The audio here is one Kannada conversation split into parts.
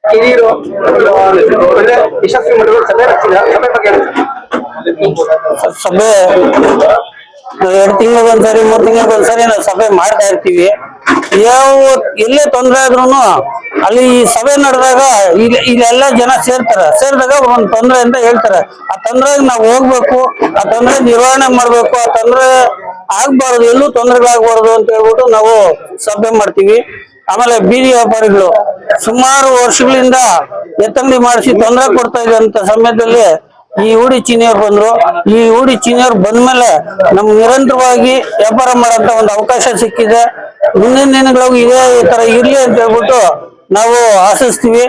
ಹಿರಿಯರು ಒಳ್ಳೆ ಯಶಸ್ವಿ ಮಟ್ಟದಲ್ಲಿ ಸಭೆ ನಡೆಸಿದ ಸಭೆ ಬಗ್ಗೆ ಸಭೆ 2 ತಿಂಗಳಿಗೊಂದ್ಸರಿ 3 ತಿಂಗಳಿಗೊಂದ್ಸರಿ ನಾವು ಸಭೆ ಮಾಡ್ತಾ ಇರ್ತೀವಿ. ಎಲ್ಲೇ ತೊಂದರೆ ಆದ್ರೂ ಅಲ್ಲಿ ಈ ಸಭೆ ನಡೆದಾಗ ಇಲ್ಲೆಲ್ಲ ಜನ ಸೇರಿದಾಗ ಒಂದ್ ತೊಂದರೆ ಅಂತ ಹೇಳ್ತಾರೆ. ಆ ತೊಂದ್ರೆಗೆ ನಾವು ಹೋಗ್ಬೇಕು, ಆ ತೊಂದರೆ ನಿರ್ವಹಣೆ ಮಾಡ್ಬೇಕು, ಆ ತೊಂದರೆ ಆಗ್ಬಾರ್ದು, ಎಲ್ಲೂ ತೊಂದರೆಗಳಾಗಬಾರ್ದು ಅಂತ ಹೇಳ್ಬಿಟ್ಟು ನಾವು ಸಭೆ ಮಾಡ್ತೀವಿ. ಆಮೇಲೆ ಬೀದಿ ವ್ಯಾಪಾರಿಗಳು ಸುಮಾರು ವರ್ಷಗಳಿಂದ ಎತ್ತಂಗಡಿ ಮಾಡಿಸಿ ತೊಂದರೆ ಕೊಡ್ತಾ ಇದ್ದಂತ ಸಮಯದಲ್ಲಿ ಈ ಊಡಿ ಚೀನಿಯವ್ರು ಬಂದ್ರು. ಈ ಊಡಿ ಚೀನಿಯವ್ರು ಬಂದ್ಮೇಲೆ ನಮ್ಗೆ ನಿರಂತರವಾಗಿ ವ್ಯಾಪಾರ ಮಾಡಂತ ಒಂದು ಅವಕಾಶ ಸಿಕ್ಕಿದೆ. ಮುಂದಿನ ದಿನಗಳಿಗೆ ಇದೇ ತರ ಇರ್ಲಿ ಅಂತ ಹೇಳ್ಬಿಟ್ಟು ನಾವು ಆಶಿಸ್ತೀವಿ.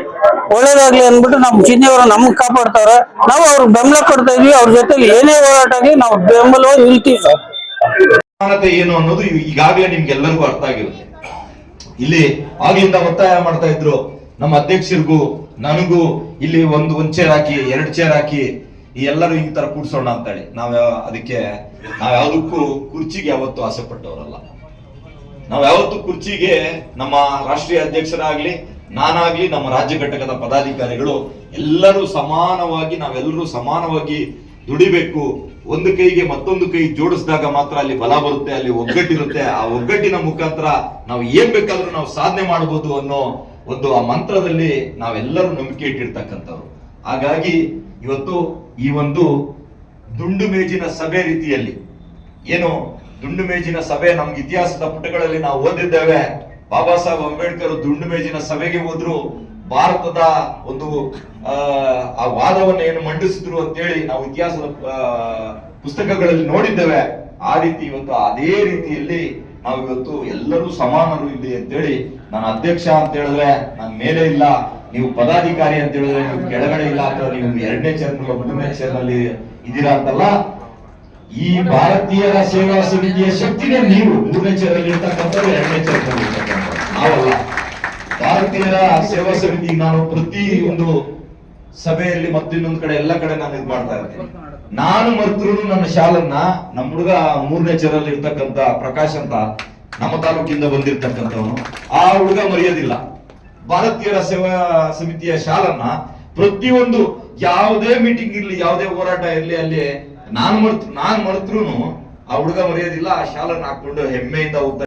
ಒಳ್ಳೇದಾಗ್ಲಿ ಅಂದ್ಬಿಟ್ಟು ನಮ್ ಚೀನಿಯವರು ನಮ್ಗೆ ಕಾಪಾಡ್ತಾವ್ರೆ, ನಾವು ಅವ್ರಿಗೆ ಬೆಂಬಲ ಕೊಡ್ತಾ ಇದೀವಿ. ಅವ್ರ ಜೊತೆಲಿ ಏನೇ ಹೋರಾಟ ಆಗಲಿ ನಾವು ಬೆಂಬಲವಾಗಿ ನಿಲ್ತೀವಿ ಸರ್. ಏನು ಅನ್ನೋದು ಈಗಾಗಲೇ ನಿಮ್ಗೆಲ್ಲರಿಗೂ ಅರ್ಥ ಆಗಿರುತ್ತೆ. ಇಲ್ಲಿ ಆಗ್ಲಿಂದ ಒತ್ತಾಯ ಮಾಡ್ತಾ ಇದ್ರು ನಮ್ಮ ಅಧ್ಯಕ್ಷರಿಗೂ ನನಗೂ, ಇಲ್ಲಿ ಒಂದ್ ಚೇರ್ ಹಾಕಿ 2 ಚೇರ್ ಹಾಕಿ ಈ ಎಲ್ಲರೂ ಈ ತರ ಕೂಡ್ಸೋಣ ಅಂತ ಹೇಳಿ. ನಾವ್ ಯಾವ್ದಕ್ಕೂ ಕುರ್ಚಿಗೆ ಯಾವತ್ತೂ ಆಸೆ ಪಟ್ಟವರಲ್ಲ. ನಾವ್ ಯಾವತ್ತೂ ಕುರ್ಚಿಗೆ ನಮ್ಮ ರಾಷ್ಟ್ರೀಯ ಅಧ್ಯಕ್ಷರಾಗ್ಲಿ, ನಾನಾಗ್ಲಿ, ನಮ್ಮ ರಾಜ್ಯ ಘಟಕದ ಪದಾಧಿಕಾರಿಗಳು ಎಲ್ಲರೂ ನಾವೆಲ್ಲರೂ ಸಮಾನವಾಗಿ ದುಡಿಬೇಕು. ಒಂದು ಕೈಗೆ ಮತ್ತೊಂದು ಕೈ ಜೋಡಿಸಿದಾಗ ಮಾತ್ರ ಅಲ್ಲಿ ಬಲ ಬರುತ್ತೆ, ಅಲ್ಲಿ ಒಗ್ಗಟ್ಟಿರುತ್ತೆ. ಆ ಒಗ್ಗಟ್ಟಿನ ಮುಖಾಂತರ ನಾವು ಏನ್ ಬೇಕಾದ್ರೂ ನಾವು ಸಾಧನೆ ಮಾಡಬಹುದು ಅನ್ನೋ ಆ ಮಂತ್ರದಲ್ಲಿ ನಾವೆಲ್ಲರೂ ನಂಬಿಕೆ ಇಟ್ಟಿರ್ತಕ್ಕಂಥವ್ರು. ಹಾಗಾಗಿ ಇವತ್ತು ಈ ಒಂದು ದುಂಡು ಮೇಜಿನ ಸಭೆ ರೀತಿಯಲ್ಲಿ ದುಂಡು ಮೇಜಿನ ಸಭೆ ನಮ್ಗೆ ಇತಿಹಾಸದ ಪುಟಗಳಲ್ಲಿ ನಾವು ಓದಿದ್ದೇವೆ. ಬಾಬಾ ಸಾಹೇಬ್ ಅಂಬೇಡ್ಕರ್ ದುಂಡು ಮೇಜಿನ ಸಭೆಗೆ ಹೋದ್ರು, ಭಾರತದ ಒಂದು ಆ ವಾದವನ್ನು ಏನು ಮಂಡಿಸಿದ್ರು ಅಂತೇಳಿ ನಾವು ಇತಿಹಾಸದ ಪುಸ್ತಕಗಳಲ್ಲಿ ನೋಡಿದ್ದೇವೆ. ಆ ರೀತಿ ಇವತ್ತು ಅದೇ ರೀತಿಯಲ್ಲಿ ನಾವು ಇವತ್ತು ಎಲ್ಲರೂ ಸಮಾನರು ಇಲ್ಲಿ ಅಂತೇಳಿ, ನಾನು ಅಧ್ಯಕ್ಷ ಅಂತ ಹೇಳಿದ್ರೆ ನಾನು ಮೇಲೆ ಇಲ್ಲ, ನೀವು ಪದಾಧಿಕಾರಿ ಅಂತ ಹೇಳಿದ್ರೆ ನೀವು ಕೆಳಗಡೆ ಇಲ್ಲ, ಅಥವಾ ನೀವು 2ನೇ ಚೇರ್ನಲ್ಲಿ 3ನೇ ಚೇರ್ನಲ್ಲಿ ಇದ್ದೀರಾ ಅಂತಲ್ಲ. ಈ ಭಾರತೀಯರ ಸೇವಾ ಸಮಿತಿಯ ಶಕ್ತಿನೇ ನೀವು 3ನೇ ಚೇರಲ್ಲಿ ಇರ್ತಕ್ಕಂಥವ್ರು, 2ನೇ ಚೇರ್ನಲ್ಲಿ ಇರ್ತಕ್ಕಂಥವ್ರು ನಾವಲ್ಲ. ಭಾರತೀಯರ ಸೇವಾ ಸಮಿತಿ ನಾನು ಪ್ರತಿ ಒಂದು ಸಭೆಯಲ್ಲಿ ಮತ್ತು ಇನ್ನೊಂದು ಕಡೆ ಎಲ್ಲ ಕಡೆ ನಾನು ಇದು ಮಾಡ್ತಾ ಇರ್ತೇನೆ. ನಾನು ಮರ್ತರು ನನ್ನ ಶಾಲನ್ನ ನಮ್ಮ ಹುಡುಗ 3ನೇ ಚೇರಲ್ಲಿ ಇರ್ತಕ್ಕಂಥ ಪ್ರಕಾಶ್ ಅಂತ ನಮ್ಮ ತಾಲೂಕಿಂದ ಬಂದಿರ್ತಕ್ಕಂಥವನು, ಆ ಹುಡುಗ ಮರೆಯೋದಿಲ್ಲ. ಭಾರತೀಯರ ಸೇವಾ ಸಮಿತಿಯ ಶಾಲನ್ನ ಪ್ರತಿಯೊಂದು ಯಾವುದೇ ಮೀಟಿಂಗ್ ಇರ್ಲಿ, ಯಾವುದೇ ಹೋರಾಟ ಇರ್ಲಿ, ಅಲ್ಲಿ ನಾನು ಮರ್ತರು ಆ ಹುಡುಗ ಮರೆಯೋದಿಲ್ಲ. ಆ ಶಾಲನ್ನ ಹಾಕೊಂಡು ಹೆಮ್ಮೆಯಿಂದ ಹೋಗ್ತಾರೆ.